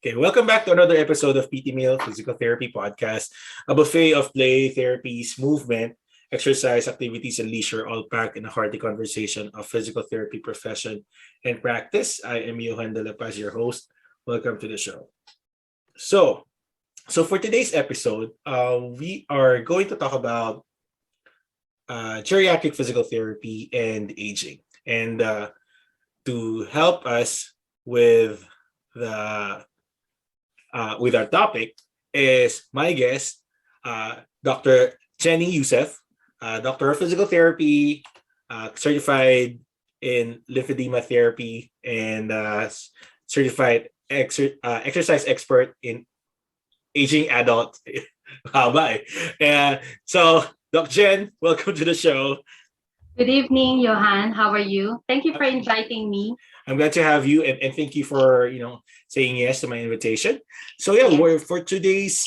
Okay, welcome back to another episode of PT Meal Physical Therapy Podcast, a buffet of play, therapies, movement, exercise, activities, and leisure, all packed in a hearty conversation of physical therapy profession and practice. I am Johan De La Paz, your host. Welcome to the show. So, so for today's episode, we are going to talk about geriatric physical therapy and aging. And to help us with the with our topic is my guest, Dr. Jenny Youssef, Doctor of Physical Therapy, certified in lymphedema therapy, and certified exercise expert in aging adult. Bye. So, Doc Jen, welcome to the show. Good evening, Johan. How are you? Thank you for inviting me. I'm glad to have you, and thank you for saying yes to my invitation. So yeah, Yes. for today's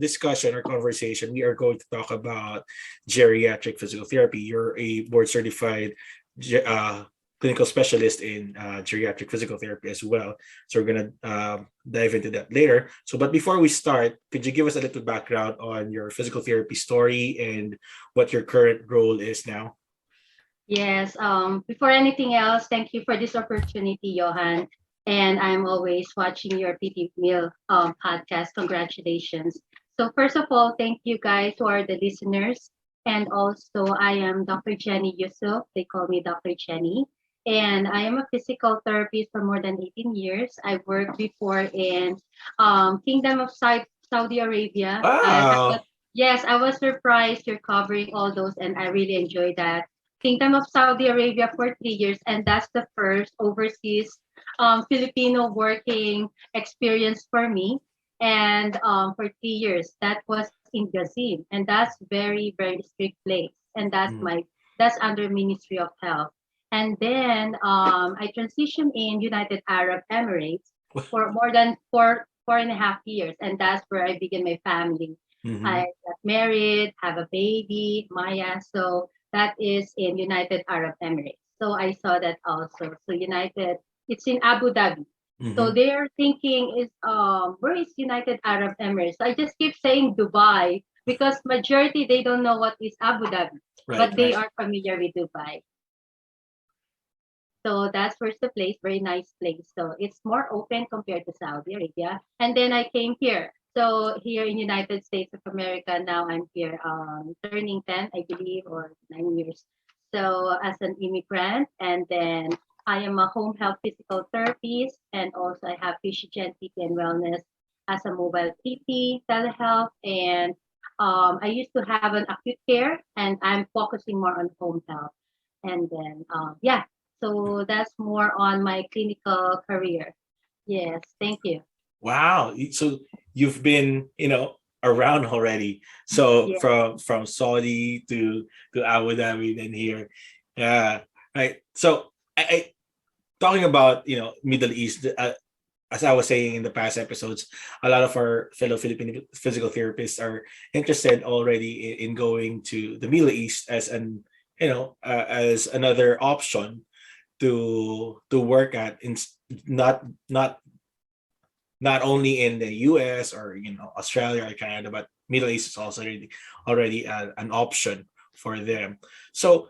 discussion or conversation, we are going to talk about geriatric physical therapy. You're a board certified clinical specialist in geriatric physical therapy as well. So we're gonna dive into that later. So, but before we start, could you give us a little background on your physical therapy story and what your current role is now? Yes. Before anything else, thank you for this opportunity, Johan. And I'm always watching your PT Meal podcast. Congratulations. So first of all, thank you guys who are the listeners. And also, I am Dr. Jenny Youssef. They call me Dr. Jenny. And I am a physical therapist for more than 18 years. I worked before in Kingdom of Saudi Arabia. Wow. Yes, I was surprised you're covering all those, and I really enjoyed that. Kingdom of Saudi Arabia for 3 years, and that's the first overseas Filipino working experience for me. And for 3 years, that was in Gazim, and that's very strict place, and Mm. that's under Ministry of Health. And then I transitioned in United Arab Emirates for more than four and a half years, and that's where I began my family. I Mhm. got married, have a baby, Maya. So that is in United Arab Emirates. So I saw that also. So United, it's in Abu Dhabi. So Mhm. they're thinking is where is United Arab Emirates? So I just keep saying Dubai because majority they don't know what is Abu Dhabi, Right, but they right. are familiar with Dubai. So that's where's the place, very nice place. So it's more open compared to Saudi Arabia. And then I came here. So here in United States of America, now I'm here turning 10, I believe, or 9 years. So as an immigrant, and then I am a home health physical therapist, and also I have PhysioGen PT and wellness as a mobile PT, telehealth, and I used to have an acute care, and I'm focusing more on home health. And then, yeah, so that's more on my clinical career. Yes, thank you. Wow. So you've been, around already. So Yeah. from Saudi to Abu Dhabi then here. Yeah. Right. So I talking about, Middle East, as I was saying in the past episodes, a lot of our fellow Filipino physical therapists are interested already in going to the Middle East as as another option to work at in not not not only in the US or Australia or Canada, but Middle East is also already an option for them. So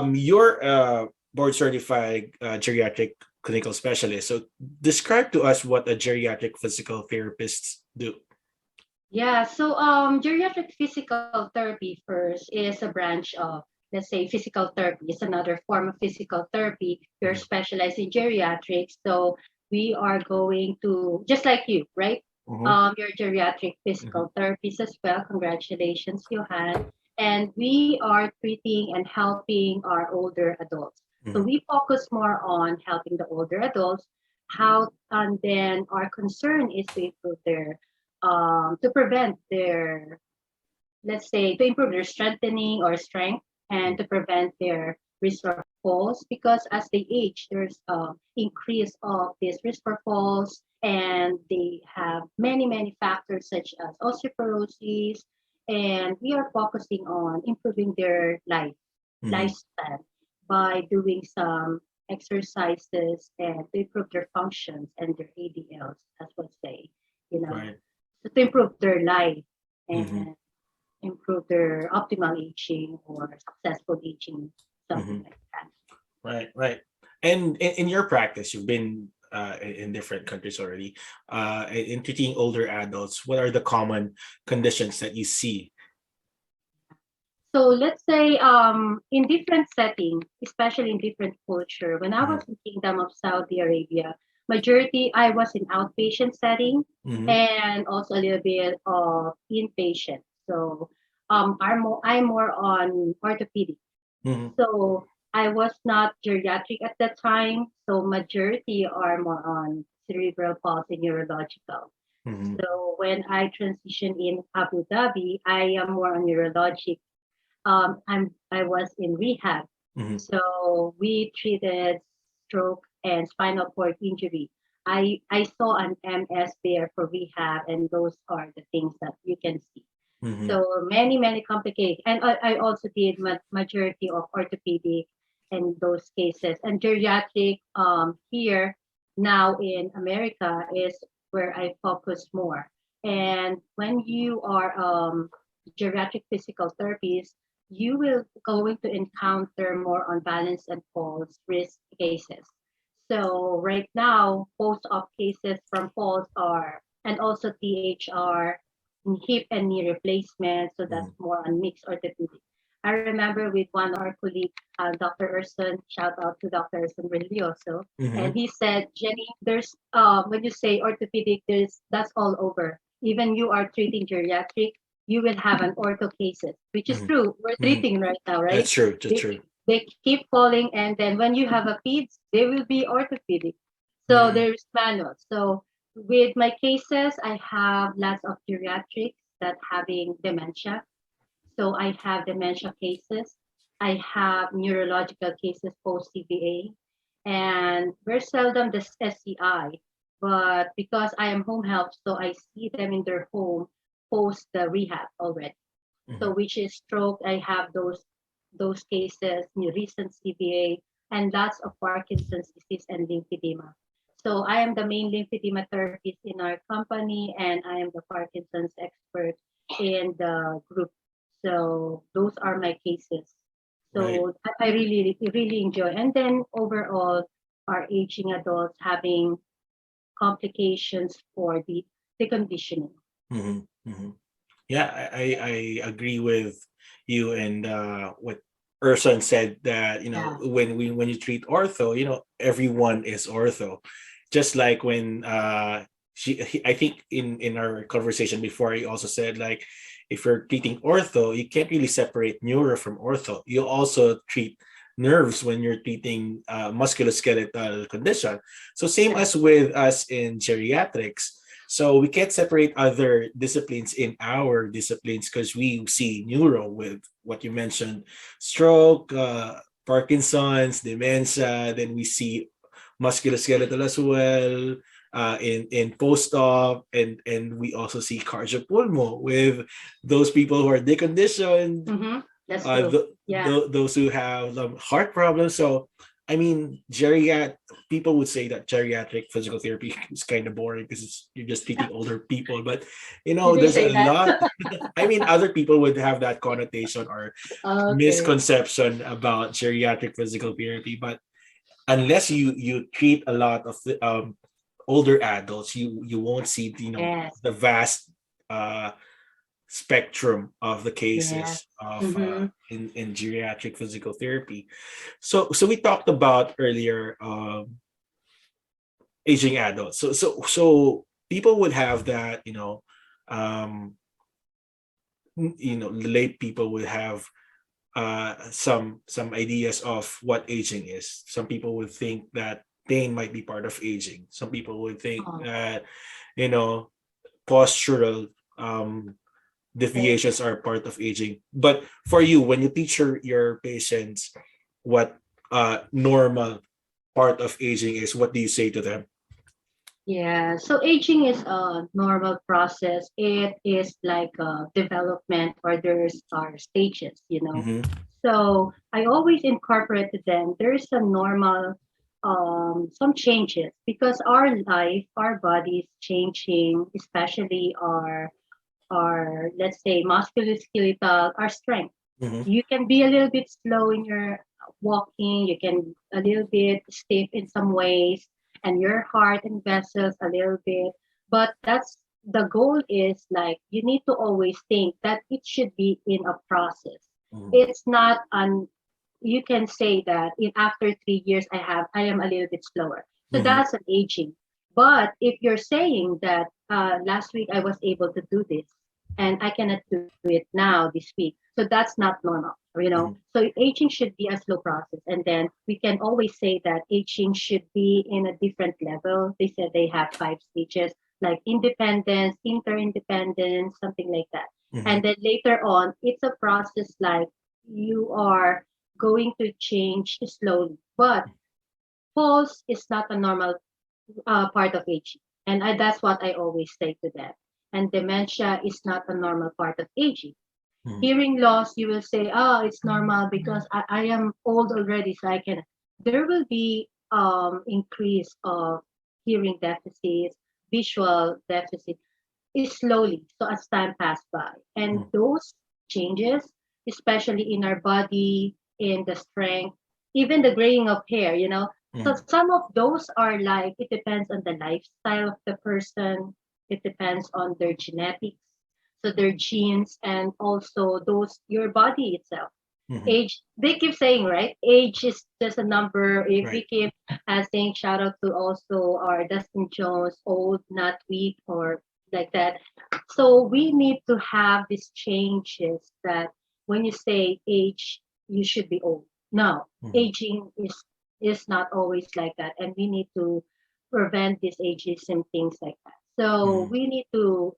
you're a board certified geriatric clinical specialist. So describe to us what a geriatric physical therapist do. Yeah, so geriatric physical therapy first is a branch of, let's say, physical therapy. It's another form of physical therapy. We're Mhm. specialized in geriatrics, so we are going to just like you, right? Mhm. You're geriatric Mhm. physical therapist as well. Congratulations, Johan. And we are treating and helping our older adults. So Mhm. we focus more on helping the older adults. How and then our concern is to improve their to prevent their, let's say, to improve their strengthening or strength, and to prevent their risk for falls, because as they age there's increase of this risk for falls, and they have many factors such as osteoporosis, and we are focusing on improving their Mhm. lifespan by doing some exercises and to improve their functions and their ADLs, as we'll say. to improve their life Mm-hmm. and improve their optimal aging or successful aging, Mm-hmm. something like that. Right, right. And in your practice, you've been in different countries already. In treating older adults, what are the common conditions that you see? So let's say in different settings, especially in different culture, when I Mm-hmm. was in Kingdom of Saudi Arabia, majority I was in outpatient setting Mm-hmm. and also a little bit of inpatient. So I'm more on orthopedic. Mm-hmm. So I was not geriatric at that time. So majority are more on cerebral palsy neurological. Mm-hmm. So when I transitioned in Abu Dhabi, I am more on neurologic. I was in rehab. Mm-hmm. So we treated stroke and spinal cord injury. I saw an MS there for rehab, and those are the things that you can see. Mm-hmm. So many complications, and I also did majority of orthopedic and those cases, and geriatric here now in America is where I focus more. And when you are geriatric physical therapist, you will going to encounter more on balance and falls risk cases. So right now, post-op cases from falls are, and also THR, hip and knee replacement. So that's more on mixed orthopedic. I remember with one of our colleague, Dr. Urson, shout out to Dr. Urson Religioso, Mm-hmm. and he said, Jenny, there's when you say orthopedic, there's that's all over. Even you are treating geriatric, you will have an ortho cases, which is Mm-hmm. true. We're Mm-hmm. treating right now, right? That's true. That's They, true. they keep falling, and then when you have a peds, they will be orthopedic. So Mm-hmm. there's manual. So with my cases, I have lots of geriatrics that having dementia. So I have dementia cases. I have neurological cases post CVA, and very seldom the SCI. But because I am home health, so I see them in their home post the rehab already. Mm-hmm. So which is stroke, I have those cases, recent CVA, and lots of Parkinson's disease and lymphedema. So I am the main lymphedema therapist in our company, and I am the Parkinson's expert in the group. So those are my cases. Right. So I really enjoy. And then overall, our aging adults having complications for the conditioning. Mm-hmm. Mm-hmm. Yeah, I agree with you and what Urson said that Yeah. when you treat ortho, everyone is ortho. Just like when I think in our conversation before, he also said like if you're treating ortho, you can't really separate neuro from ortho. You also treat nerves when you're treating musculoskeletal condition. So same Yeah. as with us in geriatrics, so we can't separate other disciplines in our disciplines because we see neuro with what you mentioned, stroke, Parkinson's, dementia. Then we see musculoskeletal as well in post-op, and we also see cardiopulmo with those people who are deconditioned, Mm-hmm. That's true. Yeah. those who have heart problems. So, I mean, people would say that geriatric physical therapy is kind of boring because you're just treating older people. But Did they there's say a that? lot. I mean, other people would have that connotation or Okay. misconception about geriatric physical therapy. But unless you treat a lot of older adults, you won't see Yes. the vast uh, spectrum of the Yes. cases of Mm-hmm. in geriatric physical therapy. So we talked about earlier aging adults. So people would have that, um, late people would have some ideas of what aging is. Some people would think that pain might be part of aging. Some people would think Oh, that you know postural yes. deviations are part of aging. But for you, when you teach your patients what normal part of aging is, what do you say to them? Yeah. So aging is a normal process. It is like a development or there's are stages. Mm-hmm. So I always incorporate to them. There's a normal. some changes because our life, our body is changing, especially our let's say musculoskeletal, our strength. Mhm. You can be a little bit slow in your walking, you can a little bit stiff in some ways, and your heart and vessels a little bit. But that's the goal is like you need to always think that it should be in a process. Mhm. It's not an you can say that in after 3 years I am a little bit slower. So Mhm. that's an aging. But if you're saying that last week I was able to do this and I cannot do it now this week, so that's not normal, you know. Mhm. So aging should be a slow process, and then we can always say that aging should be in a different level. They said they have 5 stages, like independence, interindependence, something like that. Mhm. And then later on, it's a process like you are going to change slowly. But false is not a normal part of aging. And that's what I always say to them. And dementia is not a normal part of aging. Mhm. Hearing loss, you will say, oh, it's normal because I am old already, so I can. There will be increase of hearing deficits, visual deficit, is slowly, so as time passed by. And Mhm. those changes, especially in our body, in the strength, even the graying of hair, you know. So Mhm. some of those are like, it depends on the lifestyle of the person, it depends on their genetics, so their genes, and also those, your body itself. Mhm. Age, they keep saying, right? Age is just a number. If we Right. keep saying shout out to also our Dustin Jones, old, not weak, or like that. So we need to have these changes that when you say age, you should be old. No, Mhm. aging is not always like that, and we need to prevent these ages and things like that. So Mhm. we need to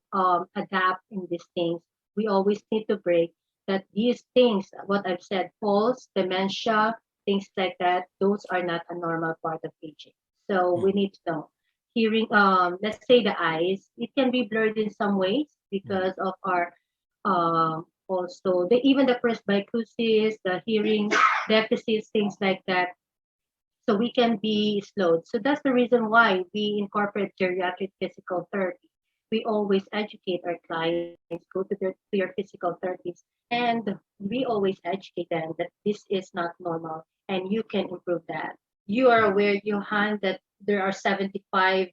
adapt in these things. We always need to break that these things, what I've said, falls, dementia, things like that, those are not a normal part of aging. So we Mhm. need to know. Hearing, let's say the eyes, it can be blurred in some ways Mhm. because of our also the even the presbycusis, the hearing deficits, things like that. So we can be slowed. So that's the reason why we incorporate geriatric physical therapy. We always educate our clients, go to your physical therapists, and we always educate them that this is not normal and you can improve that. You are aware, Johan, that there are 75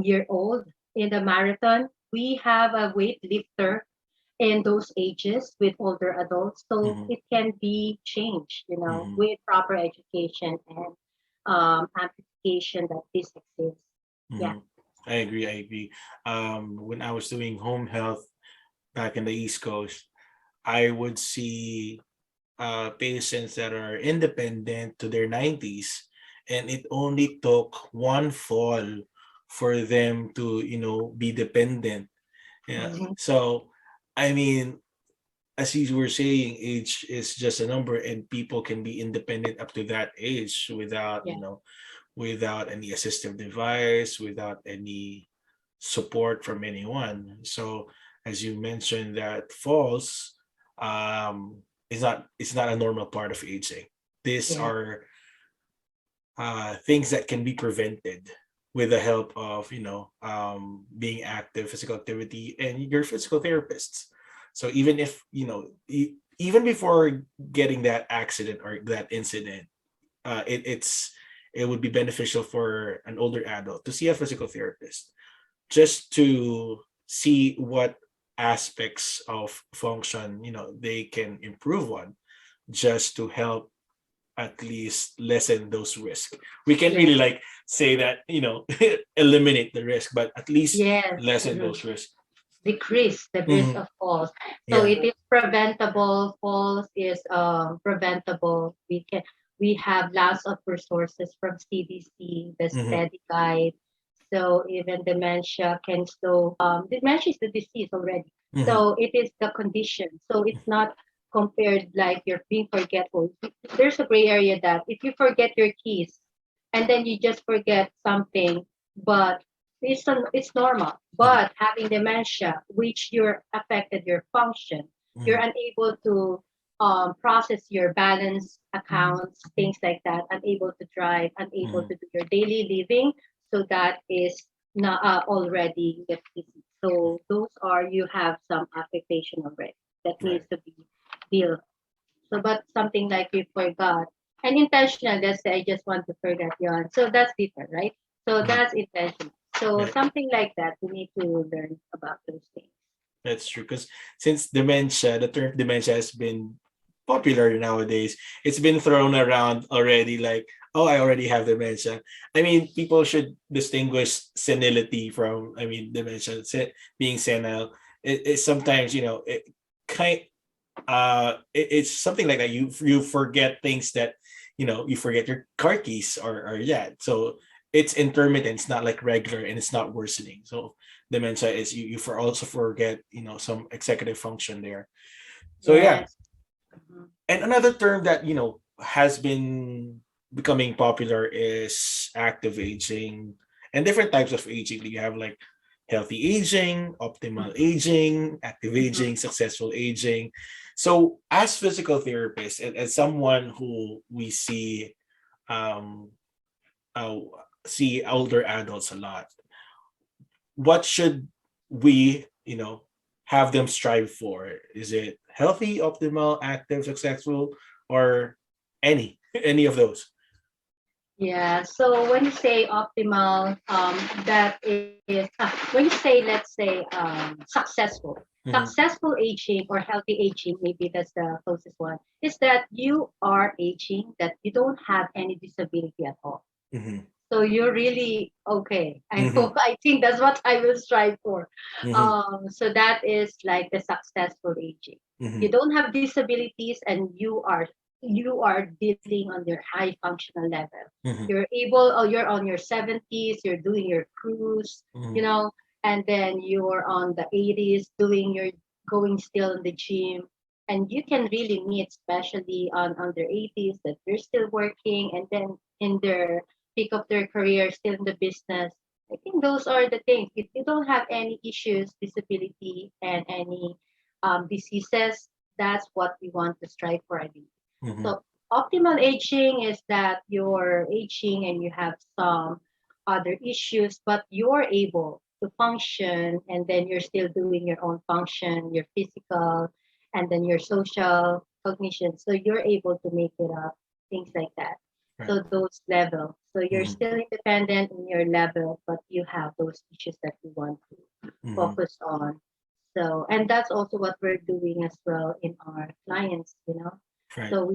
year old in the marathon. We have a weightlifter in those ages with older adults. So Mhm. it can be changed, you know, Mhm. with proper education and amplification that this exists. Yeah. Mhm. I agree. I agree. When I was doing home health back in the East Coast, I would see patients that are independent to their 90s, and it only took one fall for them to, be dependent. Yeah. Mhm. So, I mean, as you were saying, age is just a number, and people can be independent up to that age without, Yeah. without any assistive device, without any support from anyone. So, as you mentioned, that falls is not a normal part of aging. These Yeah. are things that can be prevented with the help of being active, physical activity, and your physical therapists. So even if even before getting that accident or that incident, it would be beneficial for an older adult to see a physical therapist just to see what aspects of function they can improve on, just to help at least lessen those risks. We can't Yeah. really like say that eliminate the risk, but at least Yes. lessen Mhm. those risks. Decrease the risk Mhm. of falls. So Yeah. it is preventable. Falls is preventable. We have lots of resources from CDC, the Hmm. study guide. So even dementia can slow. Dementia is the disease already. Hmm. So it is the condition. So it's not compared like you're being forgetful. There's a gray area that if you forget your keys and then you just forget something, but it's normal. Hmm. But having dementia, which you're affected your function, you're Hmm. unable to process your balance accounts, things like that, unable to drive, unable Mhm. to do your daily living. So that is not already get busy. So those are you have some affectation already that Right. needs to be dealt. So, but something like you forgot and intentional. Let's say I just want to forget yon. So that's different, right? So Mhm. that's intentional. So Right. something like that, we need to learn about those things. That's true. Because since dementia, the term dementia has been popular nowadays, it's been thrown around already like, oh, I already have dementia. I mean, people should distinguish senility from, I mean, dementia, being senile. It's sometimes, kind it's something like that. You forget things that, you forget your car keys, or yeah. So it's intermittent. It's not like regular, and it's not worsening. So dementia is, you also forget, some executive function there. So yeah. Yes. Mhm. And another term that, has been becoming popular is active aging, and different types of aging. You have like healthy aging, optimal Mhm. aging, active Mhm. aging, successful aging. So as physical therapists, and as someone who we um uh, see older adults a lot, what should we, have them strive for? Is it healthy, optimal, active, successful, or any any of those? Yeah. So when you say optimal, that is when you say, let's say, successful. Mm-hmm. Successful aging or healthy aging, maybe that's the closest one, is that you are aging, that you don't have any disability at all. Mm-hmm. So you're really okay. I Mm-hmm. hope, I think that's what I will strive for. Mm-hmm. So that is like the successful aging. Mm-hmm. You don't have disabilities and you are dealing on your high functional level. Mm-hmm. You're able, oh, you're on your 70s, you're doing your cruise, you Mm-hmm. know, and then you're on the 80s doing your going still in the gym. And you can really meet, especially on their 80s, that they're still working, and then in their peak of their career, still in the business. I think those are the things. If you don't have any issues, disability, and any diseases, that's what we want to strive for, I believe. Mm-hmm. So, optimal aging is that you're aging and you have some other issues, but you're able to function, and then you're still doing your own function, your physical, and then your social cognition. So, you're able to make it up, things like that. Right. So those level. So you're Mm-hmm. still independent in your level, but you have those issues that you want to Mm-hmm. focus on. So, and that's also what we're doing as well in our clients. Right. So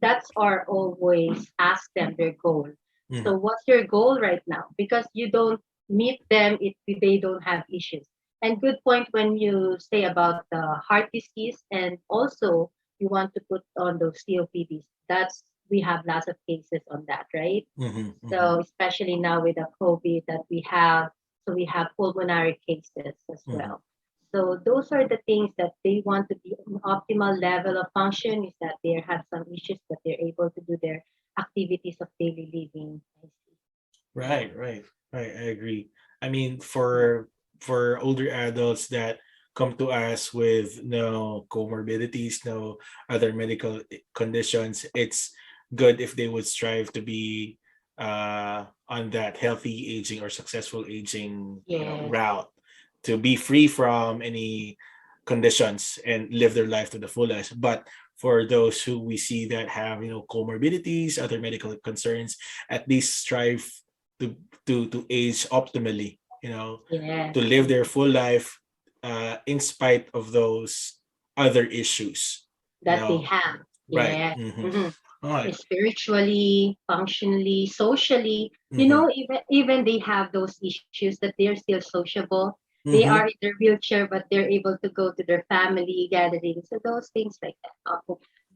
that's our always ask them their goal. Mm-hmm. So what's your goal right now? Because you don't meet them if they don't have issues. And good point when you say about the heart disease, and also you want to put on those COPDs. That's we have lots of cases on that, right? Mm-hmm. Mm-hmm. So especially now with the COVID that we have, so we have pulmonary cases as Mm-hmm. well. So those are the things that they want to be an optimal level of function, is that they have some issues, but they're able to do their activities of daily living. I see. Right, right, right. I agree. I mean, for older adults that come to us with no comorbidities, no other medical conditions, it's good if they would strive to be on that healthy aging or successful aging, Yes, route, to be free from any conditions and live their life to the fullest. But for those who we see that have, comorbidities, other medical concerns, at least strive to to age optimally, yes, to live their full life, in spite of those other issues, you that they know. have. Right. Yes. Mm-hmm. Mhm. All right. Spiritually, functionally, socially. Mm-hmm. Even they have those issues that they're still sociable. They are Mm-hmm. in their wheelchair, but they're able to go to their family gatherings. So those things like that.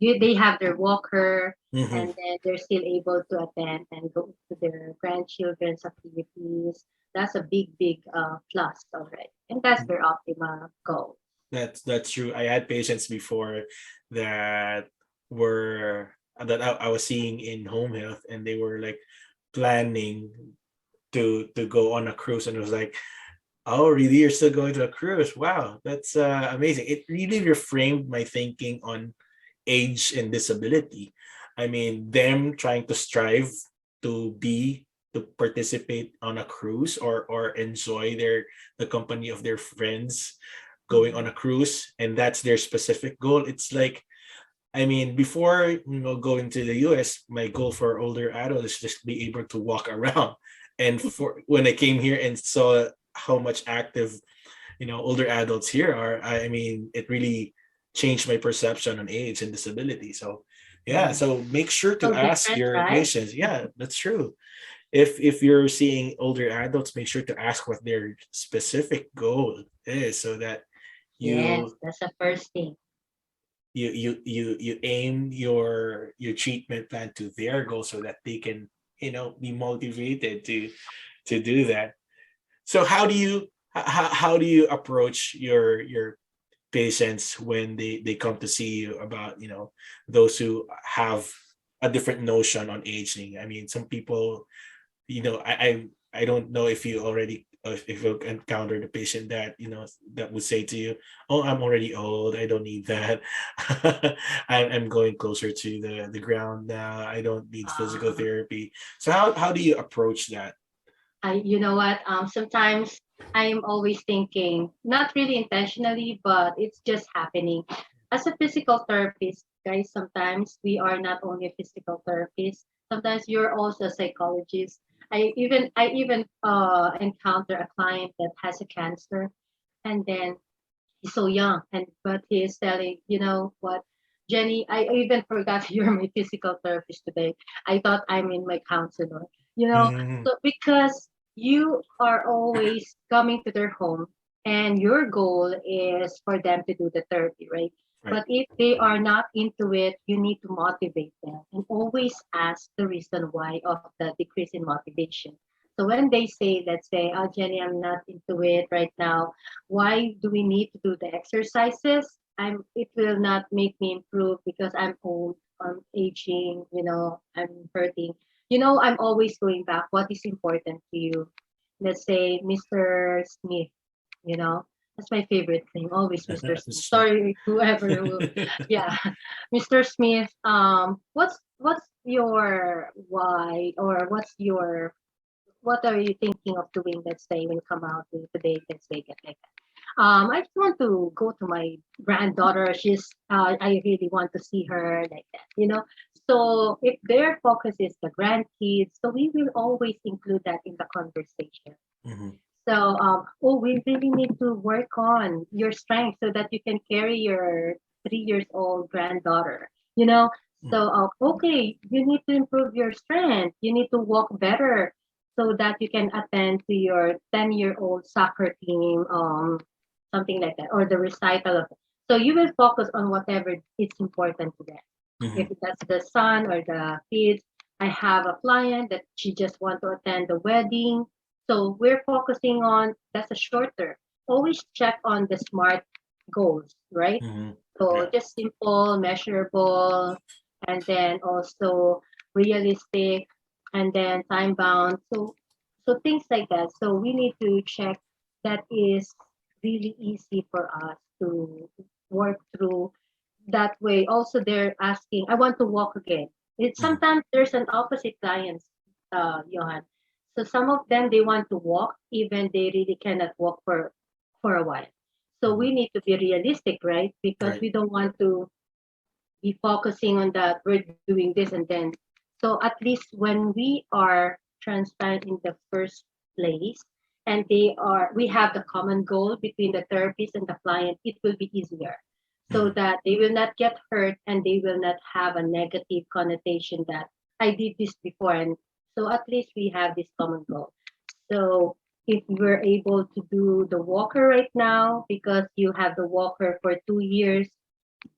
They have their walker, Mm-hmm. and then they're still able to attend and go to their grandchildren's activities. That's a big, big plus already, and that's their optimal goal. That's true. I had patients before that I was seeing in home health, and they were like planning to go on a cruise, and it was like, oh, really? You're still going to a cruise? Wow, that's amazing. It really reframed my thinking on, age and disability. I mean, them trying to strive to be to participate on a cruise or enjoy the company of their friends going on Mhm. a cruise, and that's their specific goal. It's like, I mean, before going to the US, my goal for older adults is just be able to walk around. And for when I came here and saw how much active older adults here are, I mean, it really changed my perception on age and disability. So yeah, Yeah. so make sure to So ask different, your right? patients. Yeah, that's true. If you're seeing older adults, make sure to ask what their specific goal is, so that Yes, you that's the first thing. you aim your treatment plan to their goal, so that they can be motivated to do that. So how do you approach your patients when they come to see you about those who have a different notion on aging? I mean, some people, I don't know if you already if you encounter the patient that that would say to you, "Oh, I'm already old. I don't need that. I'm going closer to the ground now. I don't need physical Um, therapy." So how do you approach that? you know what? Sometimes I'm always thinking, not really intentionally, but it's just happening. As a physical therapist, guys, sometimes we are not only a physical therapist. Sometimes you're also a psychologist. I even encounter a client that has a cancer, and then he's so young, and but he is telling, you know what, Jenny, I even forgot you're my physical therapist today. I thought I'm in my counselor, you know. Mhm. So because you are always coming to their home, and your goal is for them to do the therapy, right? Right. But if they are not into it, you need to motivate them and always ask the reason why of the decrease in motivation. So when they say, let's say, oh, Jenny, I'm not into it right now, why do we need to do the exercises? It will not make me improve because I'm old, I'm aging, I'm hurting. I'm always going back. What is important to you? Let's say Mr. Smith, you know, that's my favorite thing. Always Mr. Smith. That's right. Sorry, whoever yeah. Mr. Smith, what's your why, or what are you thinking of doing, let's say, when you come out today, let's say, get like that. I just want to go to my granddaughter. I really want to see her like that. So if their focus is the grandkids, so we will always include that in the conversation. Mhm. So, oh, we really need to work on your strength so that you can carry your 3 years old granddaughter, you know? Mm. So, okay, you need to improve your strength. You need to walk better so that you can attend to your 10-year-old soccer team, something like that, or the recital of it. So you will focus on whatever is important to them. If Mhm. that's the son or the kids, I have a client that she just want to attend the wedding. So we're focusing on that's a shorter. Always check on the SMART goals, right? Mhm. So Yeah. just simple, measurable, and then also realistic, and then time bound. So things like that. So we need to check that is really easy for us to work through that way. Also, they're asking, I want to walk again. Mhm. Sometimes there's an opposite clients, Johan. So some of them they want to walk, even they really cannot walk for a while. So Mhm. we need to be realistic, right? Because Right. we don't want to be focusing on that we're doing this and then. So at least when we are transparent in the first place, and we have the common goal between the therapist and the client, it will be easier, so Mhm. that they will not get hurt and they will not have a negative connotation that I did this before. And so at least we have this common goal. So if we're able to do the walker right now because you have the walker for 2 years,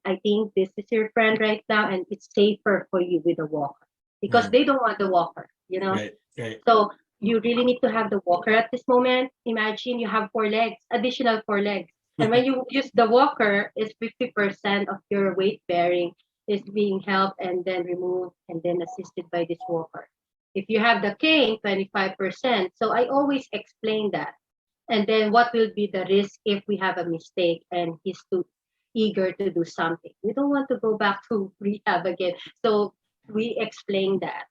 I think this is your friend right now, and it's safer for you with a walker because Mhm. they don't want the walker. Right. Right. So you really need to have the walker at this moment. Imagine you have 4 legs, additional 4 legs. And when you use the walker, it's 50% of your weight bearing is being helped and then removed and then assisted by this walker. If you have the cane, 25%. So I always explain that. And then what will be the risk if we have a mistake and he's too eager to do something. We don't want to go back to rehab again. So we explain that.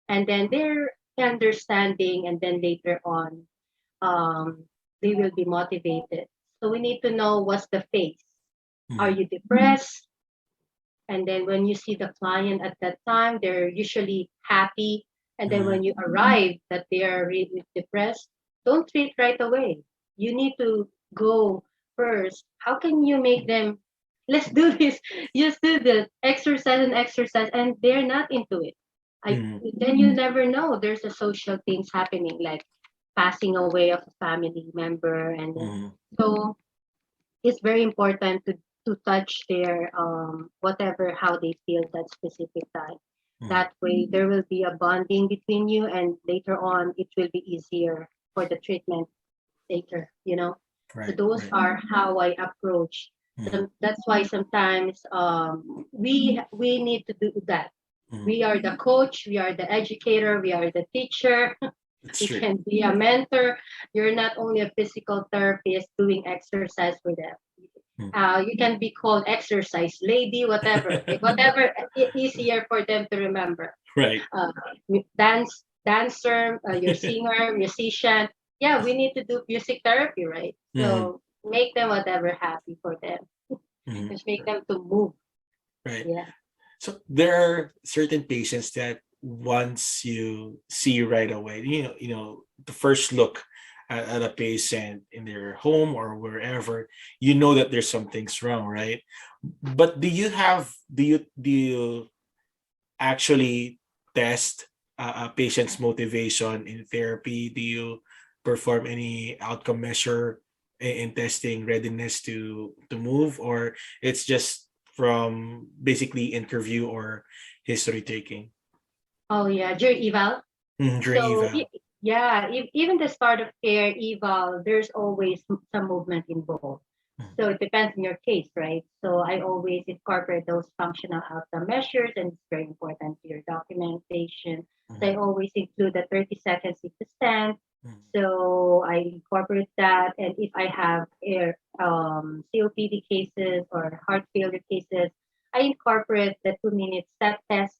And then they're understanding, and then later on, um, they will be motivated. So we need to know what's the phase. Are Mhm. you depressed? And then when you see the client at that time, they're usually happy. And then when Mhm. you arrive that they are really depressed, don't treat right away. You need to go first. How can you make them, let's do this, just do the exercise and exercise, and they're not into it. Mhm. Then you never know. There's a social things happening, like passing away of a family member, and then Mhm. so it's very important to touch their whatever how they feel that specific time. Mhm. That way there will be a bonding between you, and later on it will be easier for the treatment later, you know. So Right, those right. are how I approach. Mhm. So that's why sometimes we need to do that. Mhm. We are the coach, we are the educator, we are the teacher. It's You true. can be a mentor. You're not only a physical therapist doing exercise for them. Mhm. You can be called exercise lady, whatever, whatever easier for them to remember. Right. Uh, dancer, your singer, musician. Yeah, we need to do music therapy, right? Mhm. So make them whatever happy for them. Mhm. Just make them to move. Right. Yeah. So there are certain patients that once you see right away, the first look at a patient in their home or wherever, you know that there's something's wrong, right? But do you actually test a patient's motivation in therapy? Do you perform any outcome measure in testing readiness to move, or it's just from basically interview or history taking? Oh yeah, during eval. During So eval. yeah, even the start of care eval, there's always some movement involved. So it depends on your case, right? So I always incorporate those functional outcome measures, and it's very important to your documentation. So I Mhm. always include the 30 seconds sit to stand. Mhm. So I incorporate that, and if I have COPD cases or heart failure cases, I incorporate the 2 minute step test,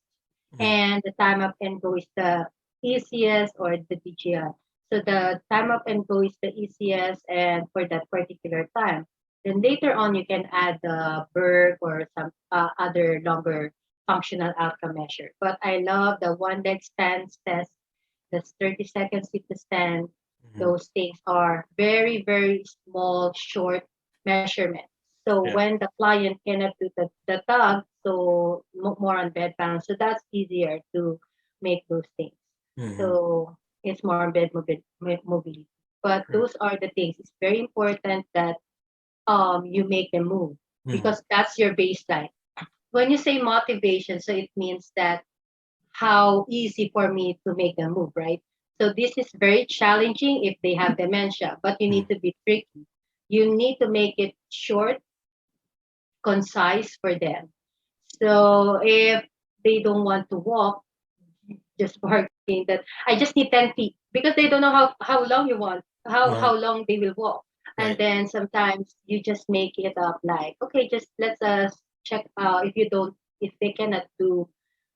Mhm. and the time up and go is the easiest or the DGI. So the time up and go is the easiest and for that particular time. Then later on, you can add the Berg or some other longer functional outcome measure. But I love the one leg stance test, the 30 seconds sit to stand. Mhm. Those things are very, very small, short measurements. So Yeah. when the client cannot do the tug, so more on bed balance. So that's easier to make those things. Mhm. So it's more on bed mobility. But Right. those are the things. It's very important that you make them move Mhm. because that's your baseline. When you say motivation, so it means that how easy for me to make them move, right? So this is very challenging if they have dementia, but you need Mhm. to be tricky. You need to make it short, concise for them. So if they don't want to walk, just barking that I just need 10 feet because they don't know how long you want, how Uh-huh. long they will walk. And Right. then sometimes you just make it up like, okay, just let's check if you don't, if they cannot do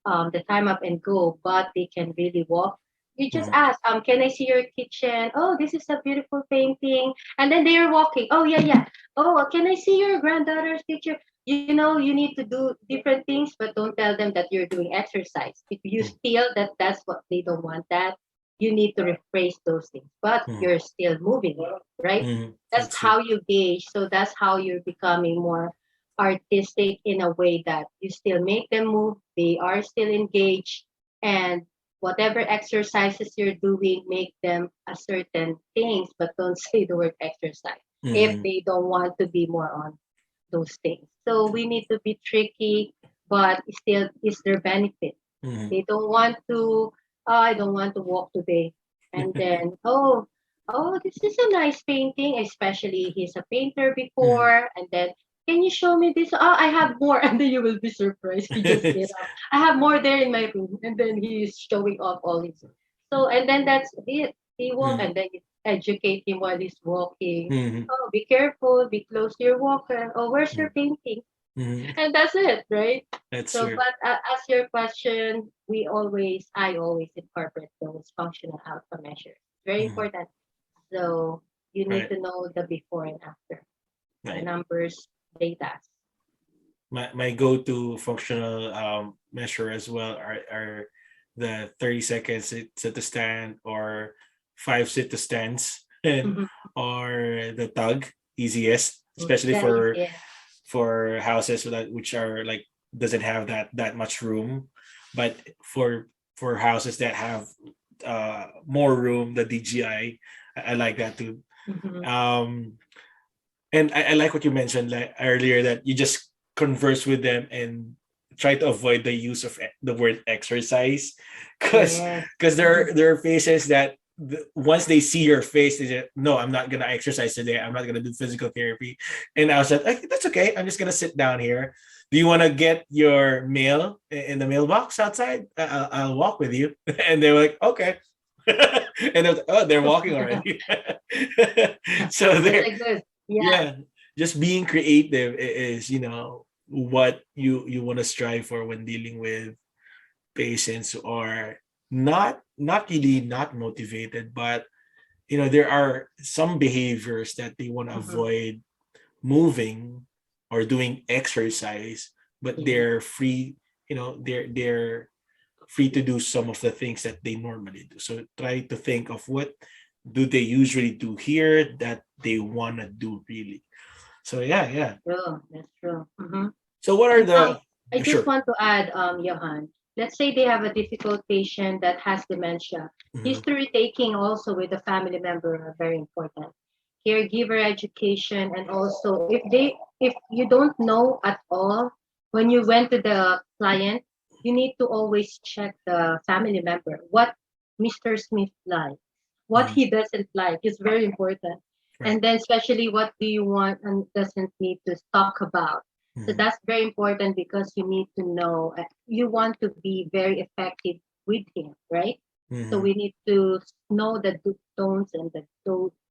the time up and go, but they can really walk. You just Mhm. ask, can I see your kitchen? Oh, this is a beautiful painting. And then they are walking. Oh, yeah, yeah. Oh, can I see your granddaughter's picture? You know, you need to do different things, but don't tell them that you're doing exercise. If you Mhm. feel that that's what they don't want, that you need to rephrase those things, but Mhm. you're still moving, right? Mhm. That's That's true. how you gauge. So that's how you're becoming more artistic in a way that you still make them move, they are still engaged, and whatever exercises you're doing, make them a certain things, but don't say the word exercise if Mhm. they don't want to be more on those things. So we need to be tricky, but still is their benefit. Mhm. They don't want to, I don't want to walk today. And then, oh, this is a nice painting, especially he's a painter Mhm. before. And then, can you show me this? Oh, I have more. And then you will be surprised. He just get up. I have more there in my room. And then he is showing off all his. So, and then that's it. He walk Mhm. and then educate him while he's walking. Mhm. Oh, be careful, be close to your walker. Oh, where's your Mhm. painting? Mhm. And that's it, right? That's So, true. but as your question, I always incorporate those functional outcome measures. Very Mhm. important. So you need Right. to know the before and after, the Right. numbers, data. My go-to functional measure as well are the 30 seconds sit to stand, or 5 sit to stands, and Mm-hmm. or the tug, easiest, especially Yeah, yeah. for houses which are like doesn't have that much room. But for houses that have more room, the DGI, I like that too. Mm-hmm. um and I like what you mentioned like earlier, that you just converse with them and try to avoid the use of the word exercise, because Yes. there are patients that once they see your face, they say, no, I'm not gonna exercise today, I'm not gonna do physical therapy. And I was like, that's okay, I'm just gonna sit down here. Do you want to get your mail in the mailbox outside? I'll walk with you. And they were like, okay. And I was, oh, they're walking already. So That's they're, a good. Yeah. yeah, just being creative is, what you want to strive for when dealing with patients who are not really not motivated, but there are some behaviors that they want to Mm-hmm. avoid moving or doing exercise, but Yeah. they're free. They're free to do some of the things that they normally do. So try to think of what do they usually do here that they want to do really. So yeah, yeah. True. That's true. Mm-hmm. So what are And the I just sure. want to add, Johan, let's say they have a difficult patient that has dementia. Mhm, History taking also with a family member are very important. Caregiver education, and also if you don't know at all when you went to the client, you need to always check the family member what Mr. Smith likes, what mhm, he doesn't like is very important. right. And then especially what do you want and doesn't need to talk about. So Mhm, that's very important because you need to know, you want to be very effective with him, right? So mhm, we need to know the tones and the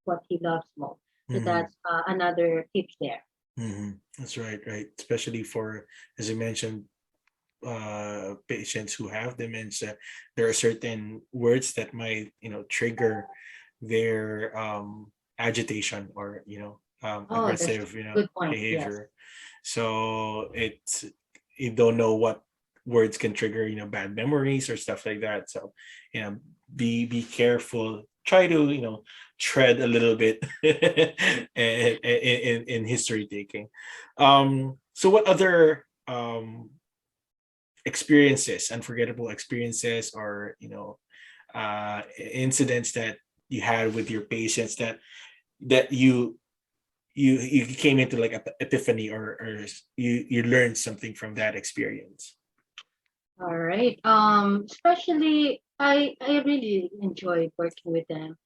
what he loves most. So mhm, that's another tips there. mhm. That's right, right. Especially for, as you mentioned, patients who have dementia, there are certain words that might, trigger their agitation, or Oh, that's aggressive, good point. Yes. behavior. So it's, you don't know what words can trigger, bad memories or stuff like that. So, you know be careful, try to, tread a little bit in history taking. So what other experiences, unforgettable experiences, or incidents that you had with your patients, that you came into like epiphany, or you learned something from that experience. All right. Especially I really enjoy working with them.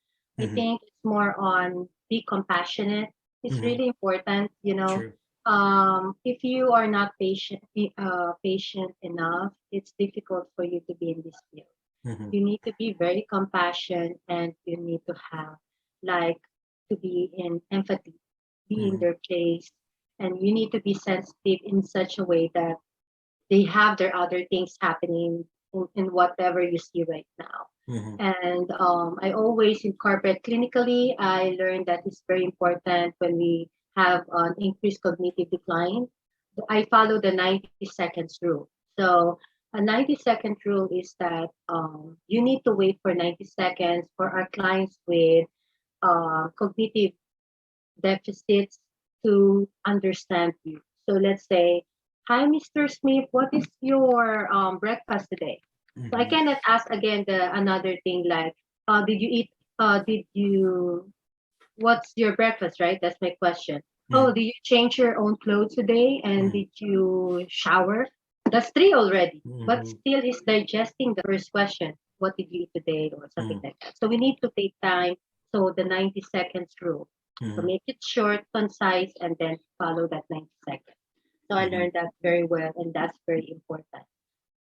I Hmm. think it's more on be compassionate. It's Hmm. really important, True. if you are not patient enough, it's difficult for you to be in this field. Hmm. You need to be very compassionate, and you need to have like to be in empathy, be in Hmm. their place, and you need to be sensitive in such a way that they have their other things happening in whatever you see right now. Hmm. And I always incorporate clinically. I learned that it's very important when we have an increased cognitive decline. I follow the 90 seconds rule. So a 90-second rule is that you need to wait for 90 seconds for our clients with cognitive deficits to understand you. So let's say, hi, Mr. Smith, what is your breakfast today? So I Hmm. cannot ask again the another thing like, did you eat? Did you? What's your breakfast? Right, that's my question. Oh, Hmm. did you change your own clothes today? And Hmm. did you shower? That's three already. But Hmm. still, is digesting the first question. What did you eat today, or something Hmm. like that. So we need to take time. So the 90 seconds rule. So Hmm. make it short, concise, and then follow that 90 seconds. So I Hmm. learned that very well, and that's very important.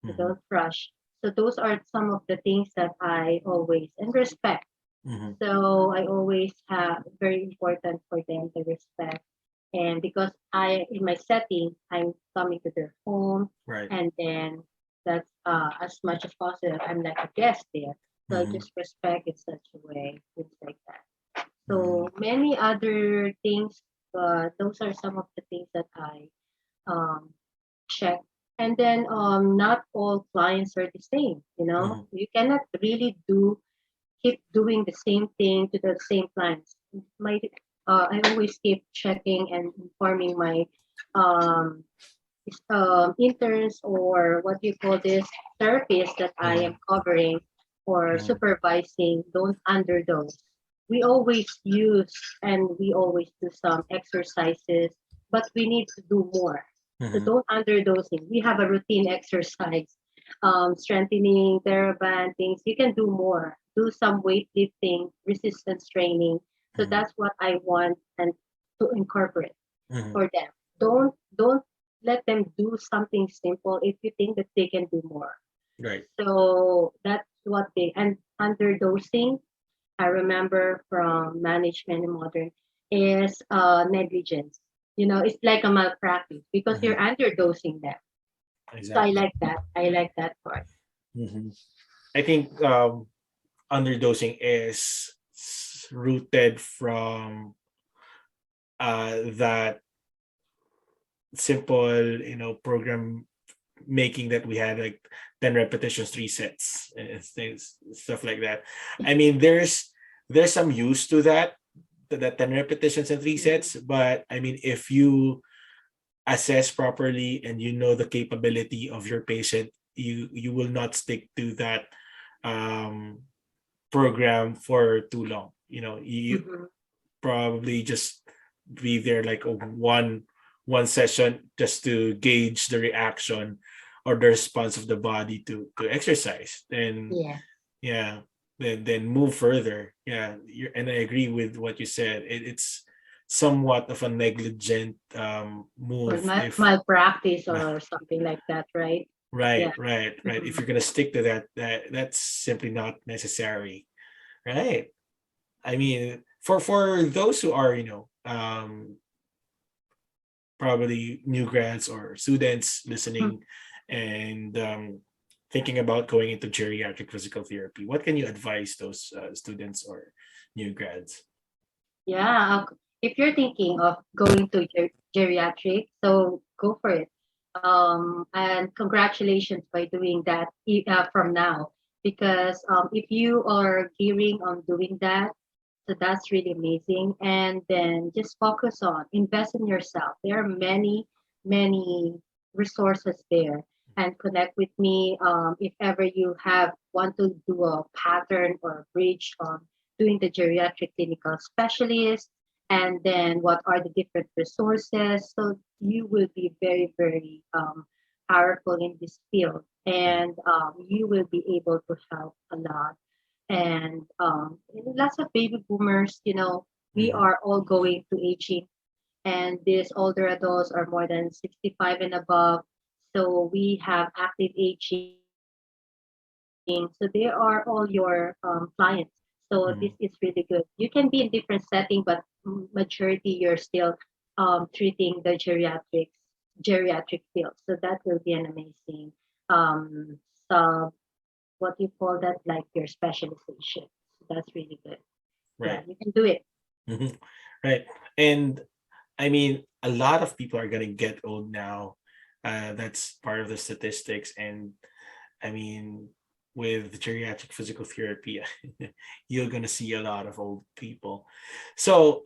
So Hmm. don't rush. So those are some of the things that I always and respect. Mm-hmm. So I always have very important for them to respect. And because I in my setting, I'm coming to their home, Right. and then that's as much as possible. I'm like a guest there. So I Mm-hmm. just respect in such a way, things like that. Mm-hmm. So many other things, but those are some of the things that I um, check. And then not all clients are the same. Mm-hmm. You cannot really do keep doing the same thing to the same clients. My I always keep checking and informing my um, interns, or what do you call this, therapists that I Mm-hmm. am covering or Mm-hmm. supervising. Don't underdose. We always use and we always do some exercises, but we need to do more. So Mm-hmm. don't underdosing. We have a routine exercise, strengthening, TheraBand things. You can do more. Do some weightlifting, resistance training. So Mm-hmm. that's what I want and to incorporate Mm-hmm. for them. Don't let them do something simple if you think that they can do more. Right. So that's what they, and underdosing, I remember from management in modern, is negligence. It's like a malpractice because Mm-hmm. you're underdosing them. So I Exactly. like that. I like that part. Mm-hmm. I think underdosing is rooted from that simple, program making that we had, like 10 repetitions, 3 sets, and things, stuff like that. I mean, there's some use to that 10 repetitions and three Mhm. sets, but I mean, if you assess properly and you know the capability of your patient, you will not stick to that um program for too long. You Mhm. probably just be there like a one session just to gauge the reaction or the response of the body to exercise. Then Yeah. yeah, then move further. Yeah, and I agree with what you said. It's somewhat of a negligent Or move if malpractice or something like that, right? right, Yeah. right, right. If Mhm. you're gonna stick to that's simply not necessary. Right. I mean, for those who are, probably new grads or students listening and thinking about going into geriatric physical therapy, what can you advise those students or new grads? Yeah, if you're thinking of going to geriatric, so go for it. And congratulations by doing that from now, because if you are gearing on doing that, so that's really amazing. And then just focus on invest in yourself. There are many, many resources there, and connect with me if ever you have want to do a pattern or a bridge on doing the geriatric clinical specialist, and then what are the different resources. So you will be very, very powerful in this field, Mm, and you will be able to help a lot. And lots of baby boomers, we mhm, are all going to aging, and these older adults are more than 65 and above. So we have active aging. So they are all your clients. So this is really good. mhm. You can be in different setting, but majority you're still treating the geriatric field. So that will be an amazing sub, what you call that, like your specialization. So that's really good. Yeah, Right. you can do it. Mhm. Right. And I mean, a lot of people are gonna get old now. That's part of the statistics. And I mean, with geriatric physical therapy, you're gonna see a lot of old people. So,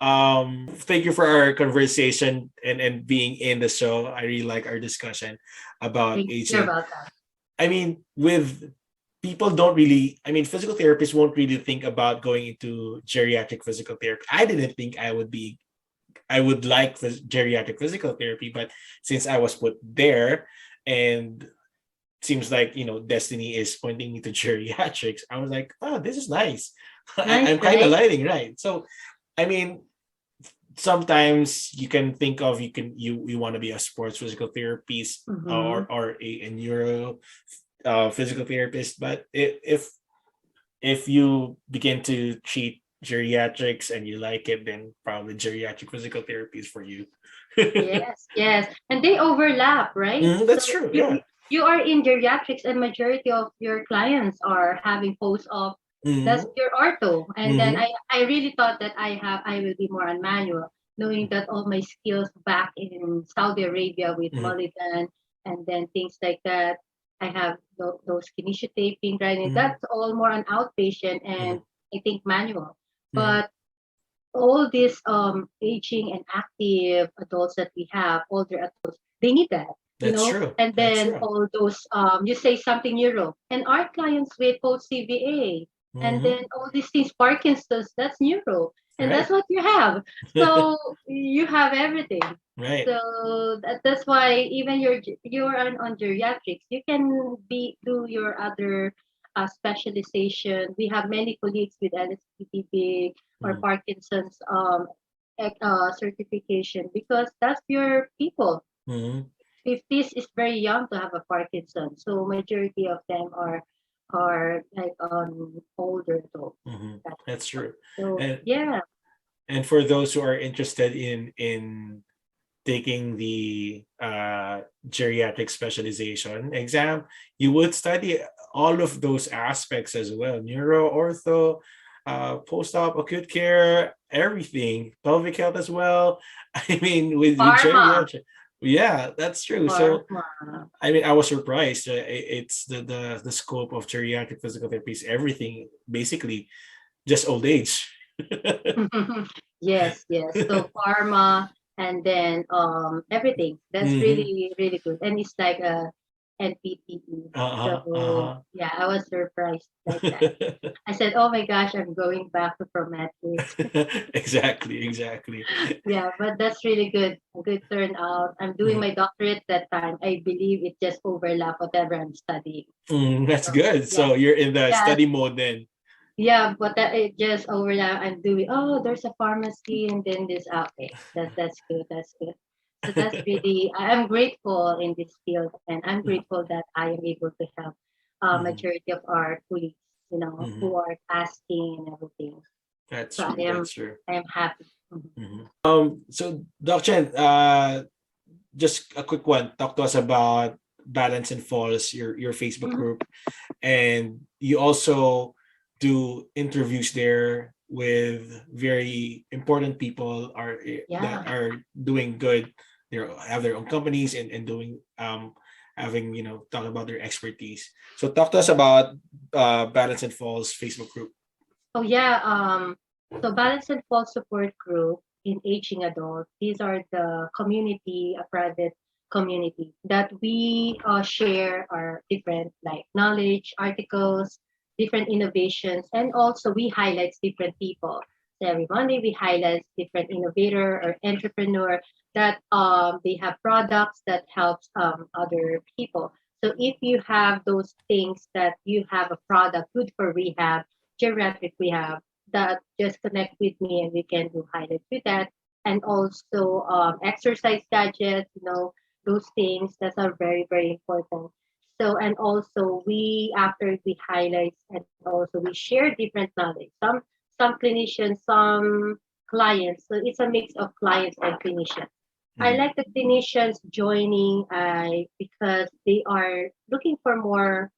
thank you for our conversation and being in the show. I really like our discussion about You're aging. welcome. I mean, with people don't really, I mean, physical therapists won't really think about going into geriatric physical therapy. I didn't think I would like geriatric physical therapy, but since I was put there and seems like, destiny is pointing me to geriatrics, I was like, oh, this is nice. Nice, I'm kind of right? lighting, right? So, I mean, sometimes you can think of you want to be a sports physical therapist Mm-hmm. or a neuro physical therapist, but if if you begin to treat geriatrics and you like it, then probably geriatric physical therapy is for you. Yes, yes. And they overlap, right? So That's true. Yeah. you are in geriatrics and majority of your clients are having post-op. That's Hmm. your ortho. And then Hmm. I really thought that I will be more on manual, knowing that all my skills back in Saudi Arabia with Hmm. Mulligan and then things like that. I have those kinesiotaping, grinding. Hmm. That's all more on outpatient and Hmm. I think manual. Hmm. But all these aging and active adults that we have, older adults, they need that, That's true. and That's then true. all those you say something neuro and our clients with post CVA and Hmm. then all these things, Parkinson's, that's neuro. And that's Right. what you have. So you have everything. Right. So that's why even you're on geriatrics, you can do your other specialization. We have many colleagues with LSPTB or Mm-hmm. Parkinson's certification because that's your people. Mm-hmm. 50s is very young to have a Parkinson, so majority of them are like older adults. Mm-hmm. That's That's true. so And yeah, for those who are interested in taking the geriatric specialization exam, you would study all of those aspects as well: neuro, ortho, post-op, acute care, everything, pelvic health as well. I mean, with pharma, geriatric, yeah, that's true. So, pharma. I mean, I was surprised. It's the scope of geriatric physical therapy is everything, basically, just old age. Yes, yes. So pharma and then everything. That's Hmm. really really good. And it's like a NPTE. Uh-huh. So Uh-huh. yeah, I was surprised like that. I said, "Oh my gosh, I'm going back to formatics." Exactly, exactly. Yeah, but that's really good. A good turnout. I'm doing Mhm. my doctorate that time. I believe it just overlap whatever I'm studying. That's So good. yeah, So you're in the yeah, study mode then. yeah. But that it just overlap. I'm doing. Oh, there's a pharmacy, and then this. Okay, that's good. That's good. So that's really. I'm grateful in this field, and I'm grateful that I am able to help Mhm. majority of our colleagues. Mhm. Who are asking and everything. That's So true. That's true. I am happy. Mhm. Mhm. So Doc Chen, just a quick one. Talk to us about Balance and Falls, your Facebook Mhm. group, and you also do interviews there with very important people that Yeah. are doing good. They have their own companies and doing having talk about their expertise. So talk to us about Balance and Falls Facebook group. Oh yeah, so Balance and Fall Support Group in Aging Adults, these are the community, a private community that we share our different like knowledge, articles, different innovations, and also we highlight different people. So every Monday we highlight different innovator or entrepreneur that they have products that helps other people. So if you have those things that you have a product good for rehab, geriatric rehab, that just connect with me and we can do highlights with that. And also exercise gadgets, those things that are very, very important. So, and also we, after we highlight and also we share different knowledge. Some clinicians, some clients. So it's a mix of clients and clinicians. I Mhm. like the clinicians joining because they are looking for more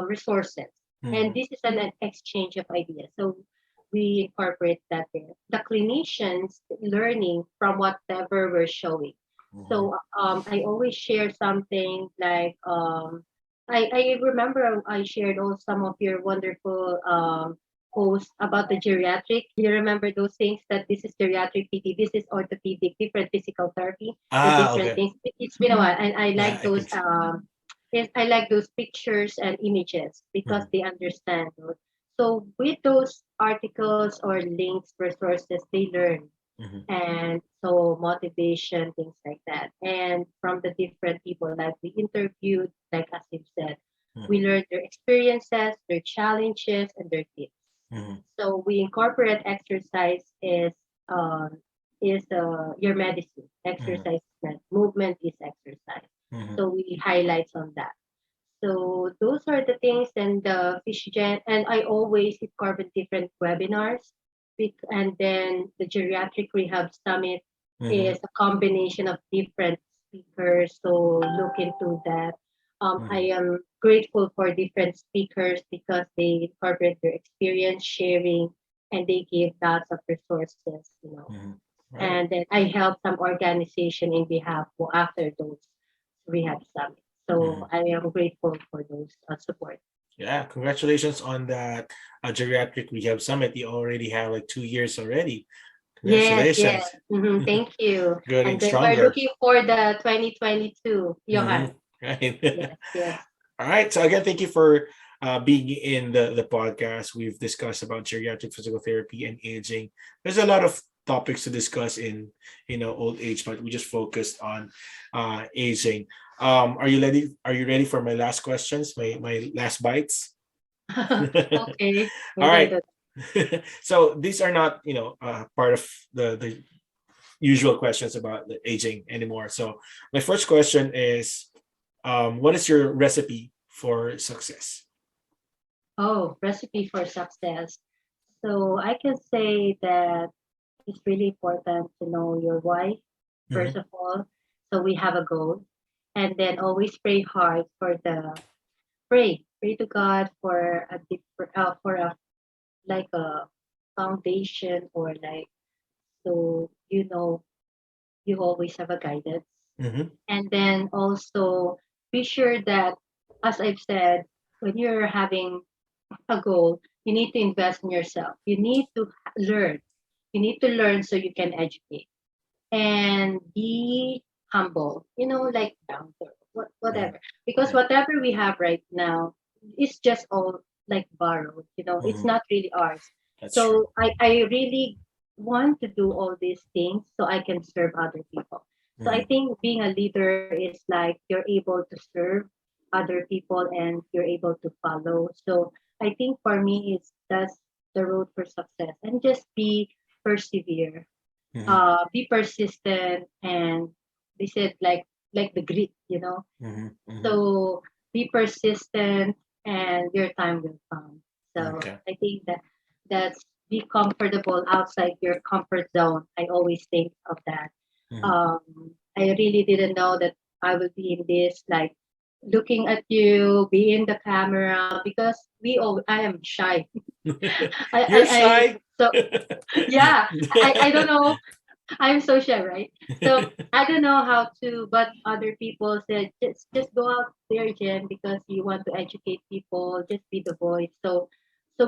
resources. And Mhm. this is an exchange of ideas. So we incorporate that there. The clinicians learning from whatever we're showing. Mhm. So I always share something like I remember I shared all some of your wonderful posts about the geriatric. You remember those things that this is geriatric PT, this is orthopedic, different physical therapy, the different Okay. things. It's been a while, and I Yeah, like I those can see. yes, I like those pictures and images because Mhm. they understand those. So with those articles or links, resources, they learn Mhm. and so motivation, things like that. And from the different people, like we interviewed, like as you said, we Mhm. learned their experiences, their challenges, and their tips. Mhm. So we incorporate exercise is your medicine. Mhm. Exercise, movement is exercise. Mhm. So we highlights on that. So those are the things, and the PhysioGen, and I always incorporate different webinars. And then the Geriatric Rehab Summit Mm-hmm. is a combination of different speakers. So look into that. Mm-hmm. I am grateful for different speakers because they incorporate their experience sharing, and they give lots of resources, Mm-hmm. Right. and then I help some organization in behalf for after those rehab summits. Mm-hmm. So I am grateful for those support. Yeah, congratulations on that geriatric rehab summit. You already have like 2 years already. Yes, yes. Congratulations. Thank you. Getting And then we're stronger. looking for the 2022, Hmm. Johan. Right. Yes, yes. All right. So again, thank you for being in the podcast. We've discussed about geriatric physical therapy and aging. There's a lot of topics to discuss in old age, but we just focused on aging. Are you ready? Are you ready for my last questions? My last bites. Okay, All we're gonna right. do. So these are not part of the usual questions about the aging anymore. So my first question is, what is your recipe for success? Oh, recipe for success. So I can say that it's really important to know your why, first Mm-hmm. of all. So we have a goal. And then always pray hard for the pray to God for a for a like a foundation, or like, so you always have a guidance. Mm-hmm. And then also be sure that, as I've said, when you're having a goal, you need to invest in yourself. You need to learn. You need to learn so you can educate, and be humble, like down to earth, Mm-hmm. whatever. Because Yeah, whatever we have right now is just all like borrowed, it's mm-hmm. not really ours. That's true. So I really want to do all these things so I can serve other people. So I Mm-hmm. think being a leader is like you're able to serve other people and you're able to follow. So I think for me, it's that's the road for success, and just be persevere, Mm-hmm. be persistent, and they said like the grit, Mm-hmm. Mm-hmm. so be persistent, and your time will come. So Okay. I think that's be comfortable outside your comfort zone. I always think of that. Mm-hmm. I really didn't know that I would be in this, like looking at you, be in the camera, because I am shy. You're I shy. so yeah, I don't know. I'm so shy, right? So I don't know how to, but other people said just go out there, Jen, because you want to educate people. Just be the voice. So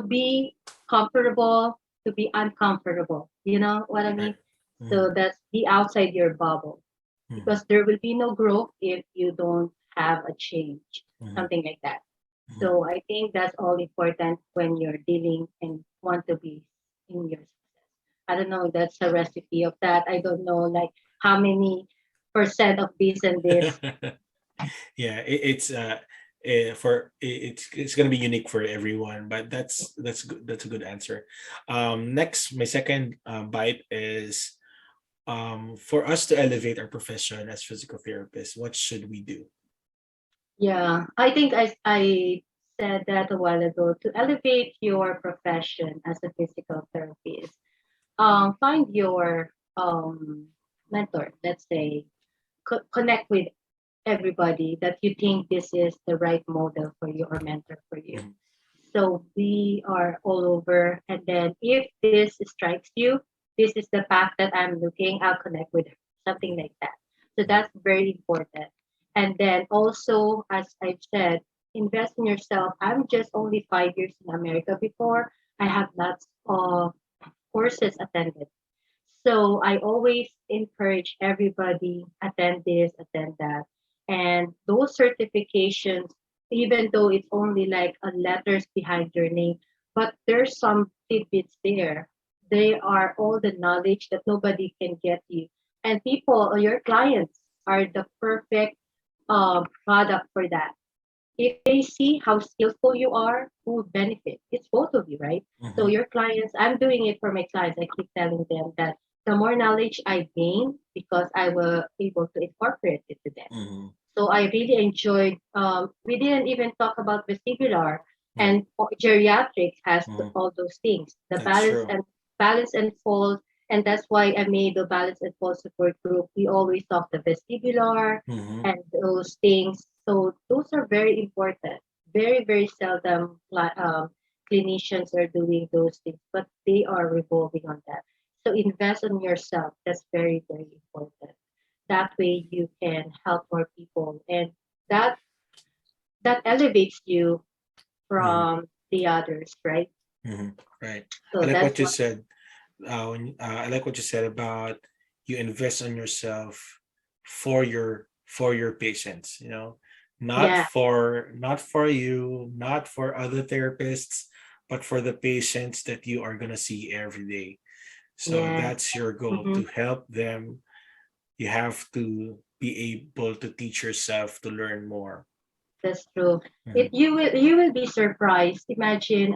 be comfortable to be uncomfortable. You know what I Right. mean? Mm-hmm. So that's be outside your bubble, Mm-hmm. because there will be no growth if you don't have a change, Mm-hmm. something like that. Mm-hmm. So I think that's all important when you're dealing and want to be in your success. I don't know, that's a recipe of that. I don't know like how many percent of this and this. Yeah, it's it's gonna be unique for everyone, but that's good. That's a good answer. Next, my second bite is, for us to elevate our profession as physical therapists, what should we do? Yeah, I think I said that a while ago. To elevate your profession as a physical therapist, find your mentor. Let's say connect with everybody that you think this is the right model for you or mentor for you. Mhm. So we are all over. And then if this strikes you, this is the path that I'm looking, I'll connect with her, something like that. So Mhm. that's very important. And then also, as I've said, invest in yourself. I'm just only 5 years in America. Before, I have lots of courses attended. So I always encourage everybody attend this, attend that. And those certifications, even though it's only like a letters behind your name, but there's some tidbits there. They are all the knowledge that nobody can get you. And people or your clients are the perfect product for that. If they see how skillful you are, who would benefit? It's both of you, right? So Mhm. your clients, I'm doing it for my clients. I keep telling them that the more knowledge I gain, because I will able to incorporate it to them. Mhm. So I really enjoyed. We didn't even talk about vestibular, Yeah. and geriatrics has Mhm. all those things. The That's true. balance and fold, and that's why I made the balance and fold support group. We always talk the vestibular Mhm. and those things. So those are very important. Very very seldom clinicians are doing those things, but they are revolving on that. So invest on yourself. That's very very important. That way you can help more people, and that that elevates you Mhm. from the others, right? Mhm. Right. I So like that's what you what. said. I like what you said about you invest on yourself for your patients. You know, Yeah, not for you, not for other therapists, but for the patients that you are gonna see every day. So yeah. that's your goal, Hmm. to help them. You have to be able to teach yourself to learn more. That's true. Mhm. It you will be surprised. Imagine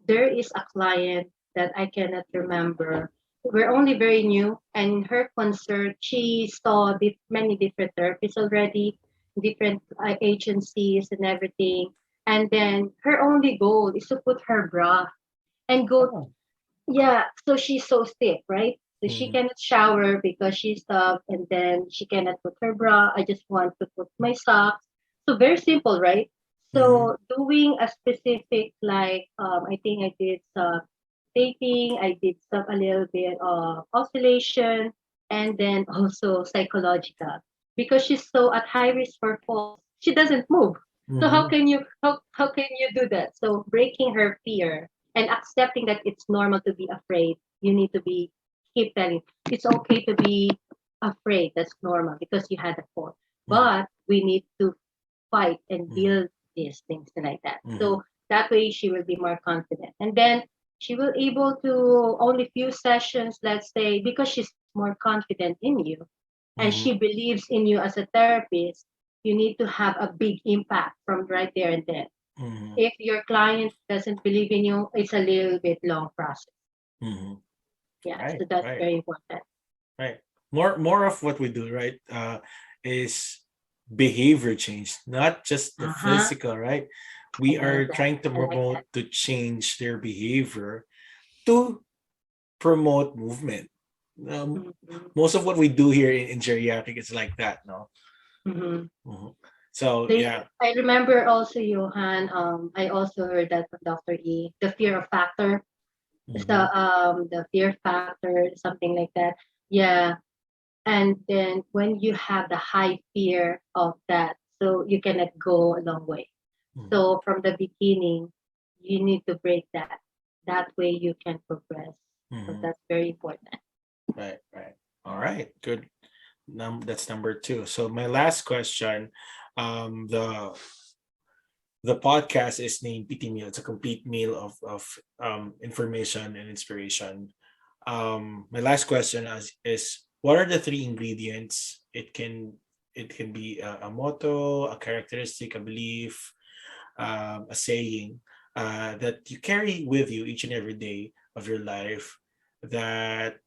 there is a client that I cannot remember. We're only very new, and in her concert, she saw many different therapists already, different agencies and everything. And then her only goal is to put her bra and go. Oh. Yeah, so she's so stiff, right? So she Mhm. cannot shower because she's tough, and then she cannot put her bra. I just want to put my socks. So very simple, right? Mhm. So doing a specific like I think I did some taping, I did some a little bit of oscillation, and then also psychological because she's so at high risk for falls. She doesn't move. So Mhm. how can you do that? So breaking her fear and accepting that it's normal to be afraid. You need to be keep telling it's okay to be afraid. That's normal because you had a fall. Mhm. But we need to fight and Mhm. build these things like that. Mhm. So that way she will be more confident. And then she will able to only few sessions, let's say, because she's more confident in you and she Mhm. believes in you as a therapist, you need to have a big impact from right there and then. Mhm. If your client doesn't believe in you, it's a little bit long process. Mhm. Yeah, Right. so that's Right. very important. Right. More of what we do, right, is behavior change, not just the Uh-huh. physical, right? I We love are that. trying to I like promote that. to change their behavior to promote movement. Mm-hmm. Most of what we do here in geriatric is like that, no? Mm-hmm. Mhm. So They, yeah. I remember also, Johan, I also heard that from Dr. E, the fear of factor, Hmm. the fear factor, something like that. Yeah. And then when you have the high fear of that, so you cannot go a long way. Hmm. So from the beginning, you need to break that. That way you can progress. So Hmm. that's very important. Right, right. All right, good. That's number two. So my last question, the podcast is named PT Meal. It's a complete meal of information and inspiration. My last question is what are the three ingredients? It can be a motto, a characteristic, a belief, a saying that you carry with you each and every day of your life that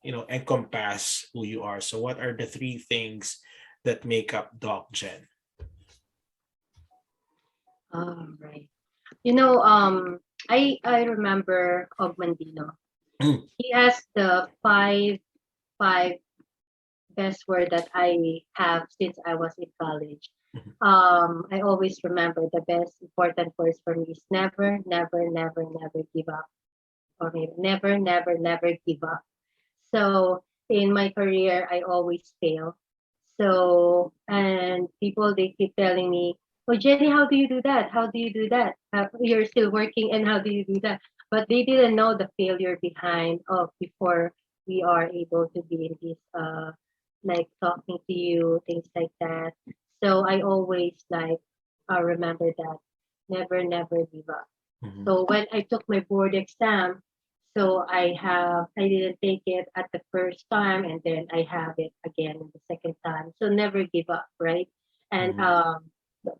encompass who you are. So what are the three things that make up Doc Jen? All right. You know, I remember Ogmandino. He has the five best word that I have since I was in college. I always remember the best important words for me is never, never, never, never give up, or maybe never, never, never give up. So in my career, I always fail. So, and people, they keep telling me, "Oh, Jenny, how do you do that? How do you do that? You're still working, and how do you do that?" But they didn't know the failure behind of before we are able to be in this, like talking to you, things like that. So I always like remember that never, never give up. Mhm. So when I took my board exam, so I didn't take it at the first time, and then I have it again the second time. So never give up, right? And Mhm.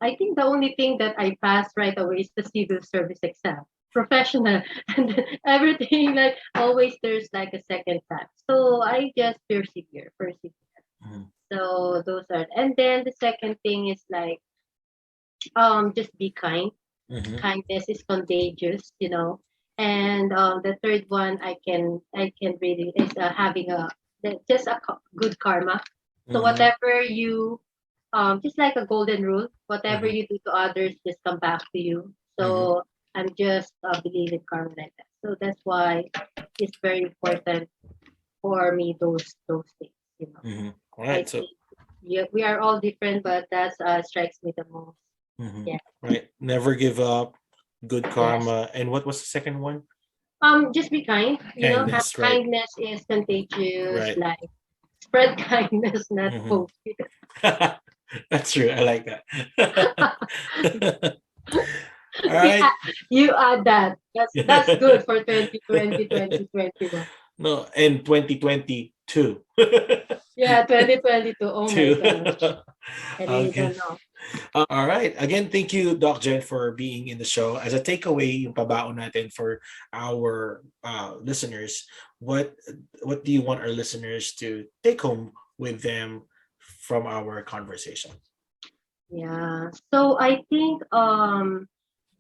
I think the only thing that I passed right away is the civil service exam, professional, and then everything like always there's like a second time. So I just persevere. Mhm. So those are, and then the second thing is like just be kind. Mhm. Kindness is contagious, you know. And the third one I can really is having just good karma. So Mhm. whatever you just like a golden rule, whatever Mhm. you do to others just come back to you. Mhm. So I'm just believe in karma like that. So that's why it's very important for me those things, you know. Mhm. All I right. So, think yeah, we are all different, but that strikes me the most. mhm. Yeah. Right. Never give up. Good Yes. karma. And what was the second one? Just be kind. You know, Kindness. Right. kindness is contagious. Right. Like spread kindness, not Mhm. post it. That's true. I like that. All Yeah, right. you add that. That's good for 2020, 2021. No, in 2022. Yeah, 2022. Oh my Two. gosh. I really Okay. don't know. All right. Again, thank you, Doc Jen, for being in the show. As a takeaway, yung pabaon natin for our listeners, what what do you want our listeners to take home with them from our conversation? Yeah. So I think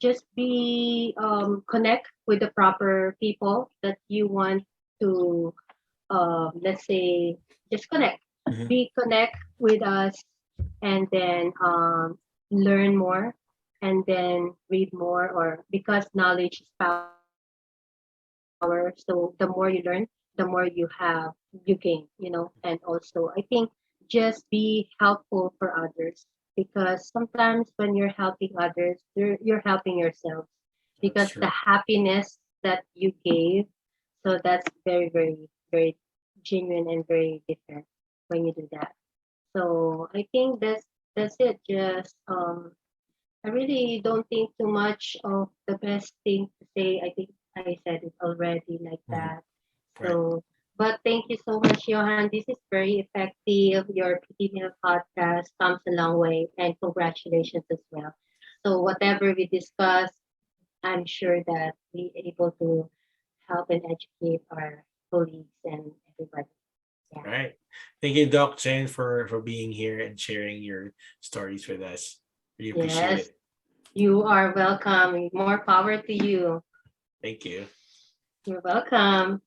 just be connect with the proper people that you want to let's say just connect. Mhm. Be connect with us and then learn more and then read more or because knowledge is power. So the more you learn, the more you gain, you know. And also I think just be helpful for others because sometimes when you're helping others, you're helping yourself That's because the true. happiness that you gave, so that's very, very, very genuine and very different when you do that. So I think that's it. Just I really don't think too much of the best thing to say. I think I said it already like Mhm. that. Right. So, but thank you so much, Johan. This is very effective. Your PT Meal podcast comes a long way, and congratulations as well. So, whatever we discuss, I'm sure that we able to help and educate our colleagues and everybody. Yeah. All right. Thank you, Doc Jen, for being here and sharing your stories with us. We appreciate Yes, it. you are welcome. More power to you. Thank you. You're welcome.